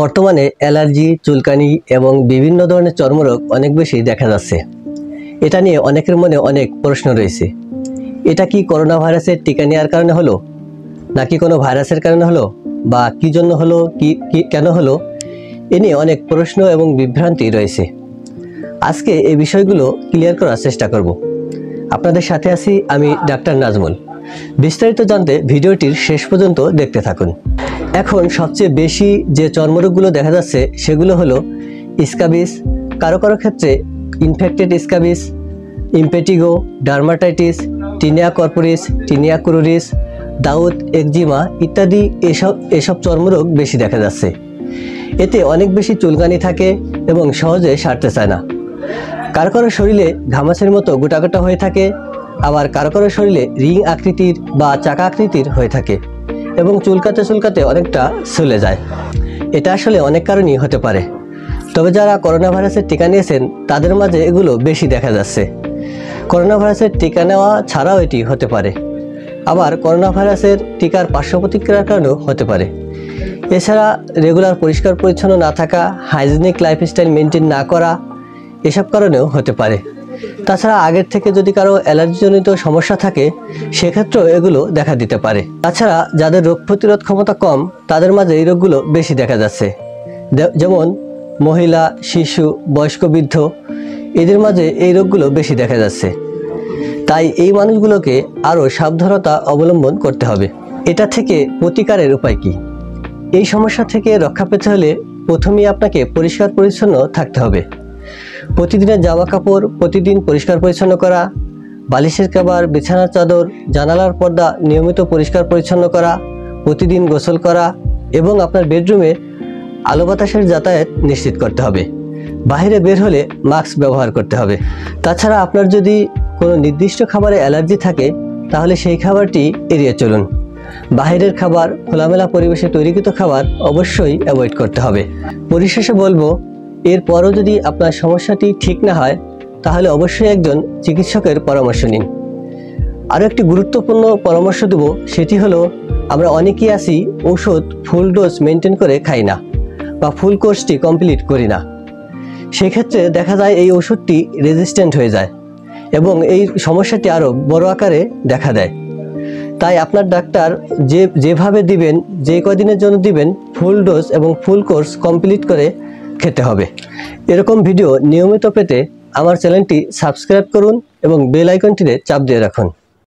বর্তমানে অ্যালার্জি, চুলকানি এবং বিভিন্ন ধরনের চর্মরোগ অনেক বেশি দেখা যাচ্ছে। এটা নিয়ে অনেকের মনে অনেক প্রশ্ন রয়েছে। এটা কি করোনা ভাইরাসের টিকা নেওয়ার কারণে হলো, নাকি কোনো ভাইরাসের কারণে হলো, বা কি জন্য হলো, কেন হলো? এ নিয়ে অনেক প্রশ্ন এবং বিভ্রান্তি রয়েছে। আজকে এই বিষয়গুলো ক্লিয়ার করার চেষ্টা করব। আপনাদের সাথে আছি আমি ডাক্তার নাজমুল। বিস্তারিত জানতে ভিডিওটির শেষ পর্যন্ত দেখতে থাকুন। এখন সবচেয়ে বেশি যে চর্মরোগগুলো দেখা যাচ্ছে সেগুলো হলো স্ক্যাবিস, কারো কারো ক্ষেত্রে infected scabies, impetigo, dermatitis, tinea corporis, tinea cruris, দাউদ, একজিমা ইত্যাদি এসব চর্মরোগ বেশি দেখা যাচ্ছে। এতে অনেক বেশি চুলকানি থাকে এবং সহজে সারতে চায় না। কারো কারো শরীরে ঘামাচের মতো গোটা গোটা হয়ে থাকে, আবার কারো কারো শরীরে রিং আকৃতির বা চাকা আকৃতির হয়ে থাকে এবং চুলকাতে চুলকাতে অনেকটা চলে যায়। এটা আসলে অনেক কারণেই হতে পারে, তবে যারা করোনা ভাইরাসের টিকা নিয়েছেন তাদের মাঝে এগুলো বেশি দেখা যাচ্ছে। করোনা ভাইরাসের টিকা নেওয়া ছাড়াও এটি হতে পারে, আবার করোনা ভাইরাসের টিকার পার্শ্ব প্রতিক্রিয়ার কারণেও হতে পারে। এছাড়া রেগুলার পরিষ্কার পরিচ্ছন্ন না থাকা, হাইজিনিক লাইফস্টাইল মেনটেন না করা, এসব কারণেও হতে পারে। তাছাড়া আগের থেকে যদি কারো অ্যালার্জিজনিত সমস্যা থাকে সেক্ষেত্রেও এগুলো দেখা দিতে পারে। তাছাড়া যাদের রোগ প্রতিরোধ ক্ষমতা কম তাদের মাঝে এই রোগগুলো বেশি দেখা যাচ্ছে, যেমন মহিলা, শিশু, বয়স্ক, বৃদ্ধ, এদের মাঝে এই রোগগুলো বেশি দেখা যাচ্ছে। তাই এই মানুষগুলোকে আরও সাবধানতা অবলম্বন করতে হবে। এটা থেকে প্রতিকারের উপায় কি? এই সমস্যা থেকে রক্ষা পেতে হলে প্রথমেই আপনাকে পরিষ্কার পরিচ্ছন্ন থাকতে হবে। প্রতিদিনের জামা কাপড় প্রতিদিন পরিষ্কার পরিচ্ছন্ন করা, বালিশের কভার, বিছানার চাদর, জানালার পর্দা নিয়মিত পরিষ্কার পরিচ্ছন্ন করা, প্রতিদিন গোসল করা এবং আপনার বেডরুমে আলো বাতাসের যাতায়াত নিশ্চিত করতে হবে। বাইরে বের হলে মাস্ক ব্যবহার করতে হবে। তাছাড়া আপনার যদি কোনো নির্দিষ্ট খাবারে অ্যালার্জি থাকে তাহলে সেই খাবারটি এড়িয়ে চলুন। বাইরের খাবার, খোলামেলা পরিবেশে তৈরিকৃত খাবার অবশ্যই অ্যাভয়েড করতে হবে। পরিশেষে বলবো, এরপরও যদি আপনার সমস্যাটি ঠিক না হয় তাহলে অবশ্যই একজন চিকিৎসকের পরামর্শ নিন। আরও একটি গুরুত্বপূর্ণ পরামর্শ দেব, সেটি হলো আমরা অনেকেই আছি ঔষধ ফুল ডোজ মেনটেন করে খাই না বা ফুল কোর্সটি কমপ্লিট করি না। সেক্ষেত্রে দেখা যায় এই ওষুধটি রেজিস্ট্যান্ট হয়ে যায় এবং এই সমস্যাটি আরও বড় আকারে দেখা দেয়। তাই আপনার ডাক্তার যেভাবে দিবেন, যে কদিনের জন্য দিবেন, ফুল ডোজ এবং ফুল কোর্স কমপ্লিট করে খেতে হবে। এরকম ভিডিও নিয়মিত পেতে আমার চ্যানেলটি সাবস্ক্রাইব করুন এবং বেল আইকনটিতে চাপ দিয়ে রাখুন।